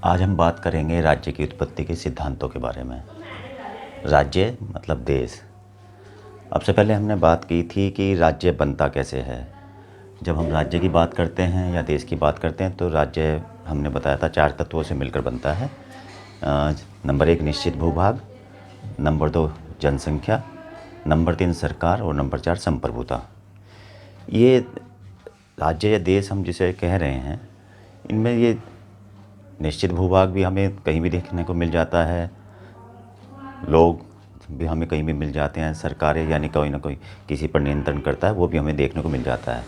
आज हम बात करेंगे राज्य की उत्पत्ति के सिद्धांतों के बारे में। राज्य मतलब देश। अब से पहले हमने बात की थी कि राज्य बनता कैसे है। जब हम राज्य की बात करते हैं या देश की बात करते हैं तो राज्य हमने बताया था 4 तत्वों से मिलकर बनता है। नंबर 1 निश्चित भूभाग, नंबर 2 जनसंख्या, नंबर 3 सरकार और नंबर 4 संप्रभुता। ये राज्य या देश हम जिसे कह रहे हैं, इनमें ये निश्चित भूभाग भी हमें कहीं भी देखने को मिल जाता है, लोग भी हमें कहीं भी मिल जाते हैं, सरकारें यानी कोई ना कोई किसी पर नियंत्रण करता है वो भी हमें देखने को मिल जाता है।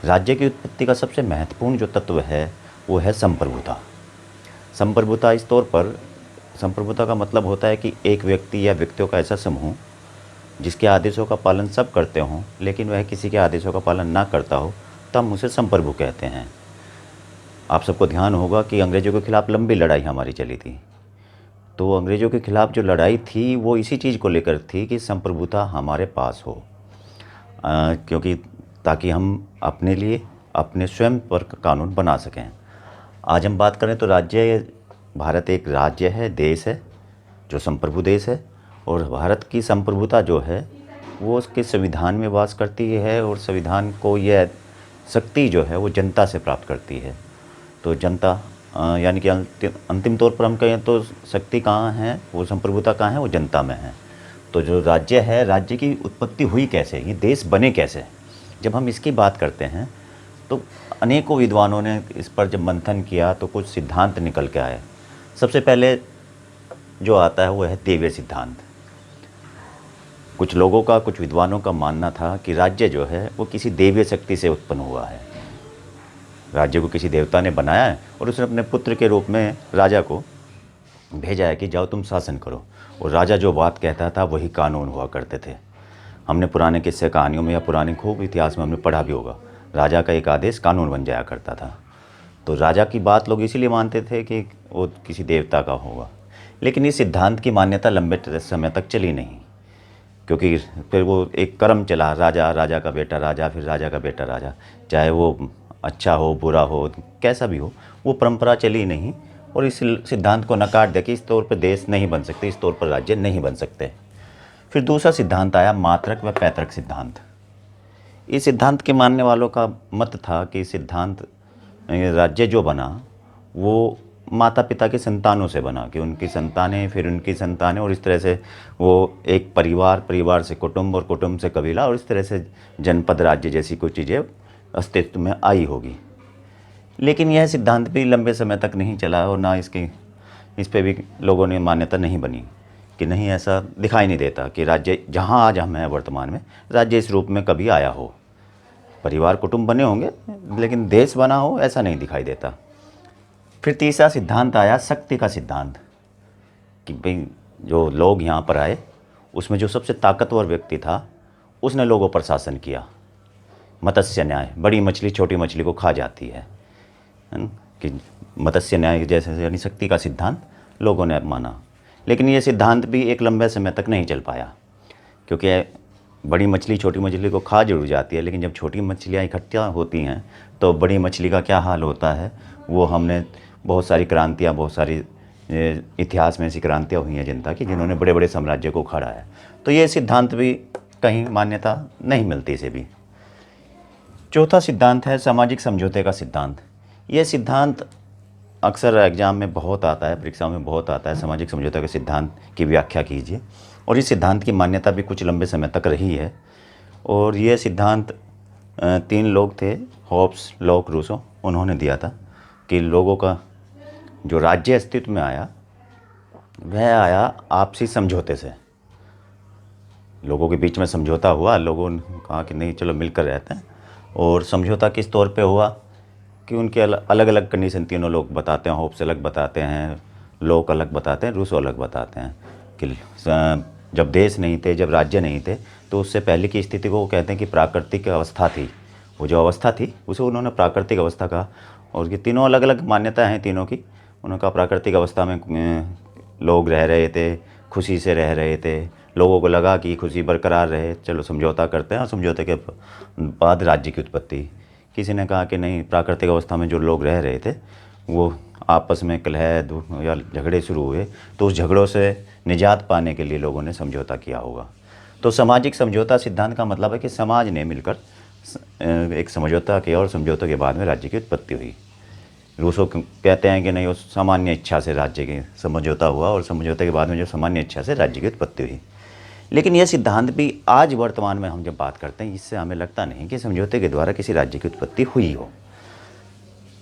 राज्य की उत्पत्ति का सबसे महत्वपूर्ण जो तत्व है वो है संप्रभुता। संप्रभुता इस तौर पर, संप्रभुता का मतलब होता है कि एक व्यक्ति या व्यक्तियों का ऐसा समूह जिसके आदेशों का पालन सब करते हों लेकिन वह किसी के आदेशों का पालन ना करता हो, तो हम उसे संप्रभु कहते हैं। आप सबको ध्यान होगा कि अंग्रेज़ों के खिलाफ़ लंबी लड़ाई हमारी चली थी। तो अंग्रेज़ों के खिलाफ़ जो लड़ाई थी वो इसी चीज़ को लेकर थी कि संप्रभुता हमारे पास हो, क्योंकि ताकि हम अपने लिए अपने स्वयं पर कानून बना सकें। आज हम बात करें तो राज्य, भारत एक राज्य है, देश है जो संप्रभु देश है, और भारत की संप्रभुता जो है वो उसके संविधान में वास करती है, और संविधान को यह शक्ति जो है वो जनता से प्राप्त करती है। तो जनता यानी कि अंतिम तौर पर हम कहें तो शक्ति कहाँ है, वो संप्रभुता कहाँ है, वो जनता में है। तो जो राज्य है, राज्य की उत्पत्ति हुई कैसे, ये देश बने कैसे, जब हम इसकी बात करते हैं तो अनेकों विद्वानों ने इस पर जब मंथन किया तो कुछ सिद्धांत निकल के आए। सबसे पहले जो आता है वो है देवीय सिद्धांत। कुछ लोगों का, कुछ विद्वानों का मानना था कि राज्य जो है वो किसी देवीय शक्ति से उत्पन्न हुआ है। राज्य को किसी देवता ने बनाया है और उसने अपने पुत्र के रूप में राजा को भेजा है कि जाओ तुम शासन करो, और राजा जो बात कहता था वही कानून हुआ करते थे। हमने पुराने किस्से कहानियों में या पुराने खूब इतिहास में हमने पढ़ा भी होगा, राजा का एक आदेश कानून बन जाया करता था। तो राजा की बात लोग इसीलिए मानते थे कि वो किसी देवता का होगा। लेकिन इस सिद्धांत की मान्यता लंबे समय तक चली नहीं, क्योंकि फिर वो एक क्रम चला, राजा, राजा का बेटा राजा, फिर राजा का बेटा राजा, चाहे वो अच्छा हो बुरा हो कैसा भी हो, वो परंपरा चली नहीं, और इस सिद्धांत को नकार दे कि इस तौर पर देश नहीं बन सकते, इस तौर पर राज्य नहीं बन सकते। फिर दूसरा सिद्धांत आया, मातृक व पैतृक सिद्धांत। इस सिद्धांत के मानने वालों का मत था कि सिद्धांत, राज्य जो बना वो माता पिता की संतानों से बना, कि उनकी संतानें फिर उनकी संतानें, और इस तरह से वो एक परिवार, परिवार से कुटुंब और कुटुंब से कबीला, और इस तरह से जनपद राज्य जैसी कुछ चीज़ें अस्तित्व में आई होगी। लेकिन यह सिद्धांत भी लंबे समय तक नहीं चला, और ना इस पे भी लोगों ने मान्यता नहीं बनी, कि नहीं, ऐसा दिखाई नहीं देता कि राज्य जहाँ आज हम हैं वर्तमान में, राज्य इस रूप में कभी आया हो। परिवार कुटुंब बने होंगे लेकिन देश बना हो, ऐसा नहीं दिखाई देता। फिर तीसरा सिद्धांत आया, शक्ति का सिद्धांत, कि भाई जो लोग यहाँ पर आए उसमें जो सबसे ताकतवर व्यक्ति था उसने लोगों पर शासन किया। मत्स्य न्याय, बड़ी मछली छोटी मछली को खा जाती है ना? कि मत्स्य न्याय जैसे, यानी शक्ति का सिद्धांत लोगों ने माना। लेकिन ये सिद्धांत भी एक लंबे समय तक नहीं चल पाया, क्योंकि बड़ी मछली छोटी मछली को खा जरूर जाती है, लेकिन जब छोटी मछलियाँ इकट्ठा होती हैं तो बड़ी मछली का क्या हाल होता है, वो हमने बहुत सारी क्रांतियाँ, बहुत सारी इतिहास में ऐसी क्रांतियाँ हुई हैं जनता की, जिन्होंने बड़े बड़े साम्राज्य को खड़ा है। तो ये सिद्धांत भी कहीं मान्यता नहीं मिलती इसे भी। चौथा सिद्धांत है सामाजिक समझौते का सिद्धांत। ये सिद्धांत अक्सर एग्जाम में बहुत आता है, परीक्षा में बहुत आता है, सामाजिक समझौते के सिद्धांत की व्याख्या कीजिए। और इस सिद्धांत की मान्यता भी कुछ लंबे समय तक रही है। और ये सिद्धांत 3 लोग थे, हॉब्स, लॉक, रूसो, उन्होंने दिया था कि लोगों का जो राज्य अस्तित्व में आया वह आया आपसी समझौते से। लोगों के बीच में समझौता हुआ, लोगों ने कहा कि नहीं चलो मिलकर रहते हैं, और समझौता किस तौर पे हुआ कि उनके अलग अलग कंडीशन तीनों लोग बताते हैं, होप्स अलग बताते हैं, लोग अलग बताते हैं, रूसो अलग बताते हैं, कि जब देश नहीं थे, जब राज्य नहीं थे, तो उससे पहले की स्थिति को वो कहते हैं कि प्राकृतिक अवस्था थी। वो जो अवस्था थी उसे उन्होंने प्राकृतिक अवस्था कहा। और ये तीनों अलग अलग मान्यताएं हैं तीनों की। उन्होंने कहा प्राकृतिक अवस्था में लोग रह रहे थे, खुशी से रह रहे थे, लोगों को लगा कि खुशी बरकरार रहे, चलो समझौता करते हैं, और समझौते के बाद राज्य की उत्पत्ति। किसी ने कहा कि नहीं, प्राकृतिक अवस्था में जो लोग रह रहे थे वो आपस में कलह या झगड़े शुरू हुए तो उस झगड़ों से निजात पाने के लिए लोगों ने समझौता किया होगा। तो सामाजिक समझौता सिद्धांत का मतलब है कि समाज ने मिलकर एक समझौता किया और समझौते के बाद में राज्य की उत्पत्ति हुई। रूसो कहते हैं कि नहीं, वो सामान्य इच्छा से राज्य की समझौता हुआ और समझौते के बाद में जो सामान्य इच्छा से राज्य की उत्पत्ति हुई। लेकिन यह सिद्धांत भी आज वर्तमान में हम जब बात करते हैं, इससे हमें लगता नहीं कि समझौते के द्वारा किसी राज्य की उत्पत्ति हुई हो।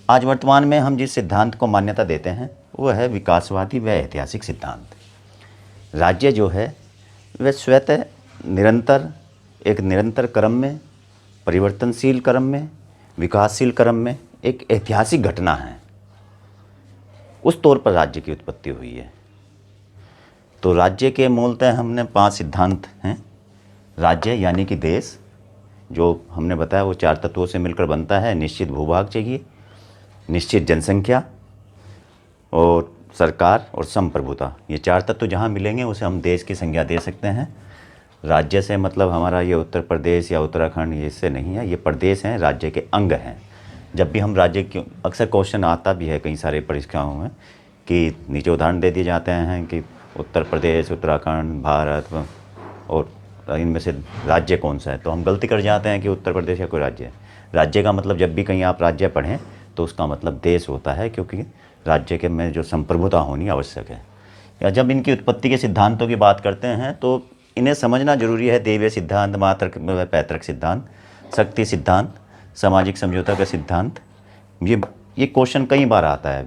आज वर्तमान में हम जिस सिद्धांत को मान्यता देते हैं वह है विकासवादी व ऐतिहासिक सिद्धांत। राज्य जो है वह स्वतः एक निरंतर क्रम में, परिवर्तनशील क्रम में, विकासशील क्रम में एक ऐतिहासिक घटना है। उस तौर पर राज्य की उत्पत्ति हुई है। तो राज्य के मूलतः हमने 5 सिद्धांत हैं। राज्य यानी कि देश, जो हमने बताया वो 4 तत्वों से मिलकर बनता है। निश्चित भूभाग चाहिए, निश्चित जनसंख्या और सरकार और संप्रभुता। ये 4 तत्व जहाँ मिलेंगे उसे हम देश की संज्ञा दे सकते हैं। राज्य से मतलब हमारा ये उत्तर प्रदेश या उत्तराखंड ये इससे नहीं है, ये प्रदेश हैं, राज्य के अंग हैं। जब भी हम राज्य की, अक्सर क्वेश्चन आता भी है कई सारे परीक्षाओं में कि नीचे उदाहरण दे दिए जाते हैं कि उत्तर प्रदेश, उत्तराखंड, भारत और इनमें से राज्य कौन सा है, तो हम गलती कर जाते हैं कि उत्तर प्रदेश या कोई राज्य है। राज्य का मतलब जब भी कहीं आप राज्य पढ़ें तो उसका मतलब देश होता है, क्योंकि राज्य के में जो संप्रभुता होनी आवश्यक है। या जब इनकी उत्पत्ति के सिद्धांतों की बात करते हैं तो इन्हें समझना जरूरी है। देवीय सिद्धांत, मातृक व पैतृक सिद्धांत, शक्ति सिद्धांत, सामाजिक समझौता का सिद्धांत। ये क्वेश्चन कई बार आता है।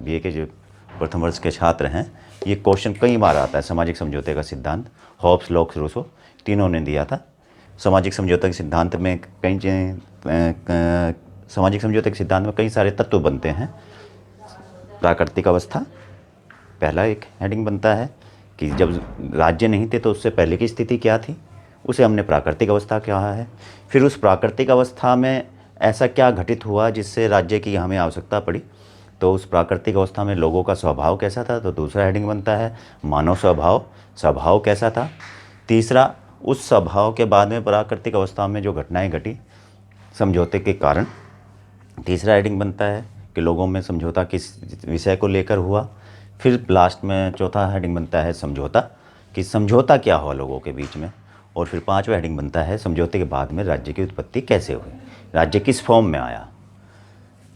बीए के जो प्रथम वर्ष के छात्र हैं, ये क्वेश्चन कई बार आता है। सामाजिक समझौते का सिद्धांत हॉब्स, लॉक, रूसो तीनों ने दिया था। सामाजिक समझौते के सिद्धांत में कई सारे तत्व बनते हैं। प्राकृतिक अवस्था पहला एक हेडिंग बनता है कि जब राज्य नहीं थे तो उससे पहले की स्थिति क्या थी, उसे हमने प्राकृतिक अवस्था कहा है। फिर उस प्राकृतिक अवस्था में ऐसा क्या घटित हुआ जिससे राज्य की हमें आवश्यकता पड़ी, तो उस प्राकृतिक अवस्था में लोगों का स्वभाव कैसा था, तो दूसरा हेडिंग बनता है मानव स्वभाव कैसा था। तीसरा, उस स्वभाव के बाद में प्राकृतिक अवस्था में जो घटनाएं घटी समझौते के कारण, तीसरा हेडिंग बनता है कि लोगों में समझौता किस विषय को लेकर हुआ। फिर लास्ट में चौथा हेडिंग बनता है समझौता, कि समझौता क्या हुआ लोगों के बीच में। और फिर 5वां हेडिंग बनता है समझौते के बाद में राज्य की उत्पत्ति कैसे हुई, राज्य किस फॉर्म में आया।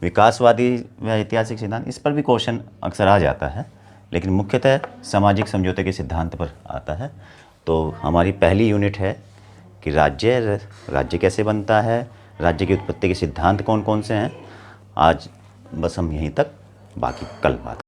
विकासवादी व ऐतिहासिक सिद्धांत, इस पर भी क्वेश्चन अक्सर आ जाता है, लेकिन मुख्यतः सामाजिक समझौते के सिद्धांत पर आता है। तो हमारी पहली यूनिट है कि राज्य कैसे बनता है, राज्य की उत्पत्ति के सिद्धांत कौन कौन से हैं। आज बस हम यहीं तक, बाकी कल बात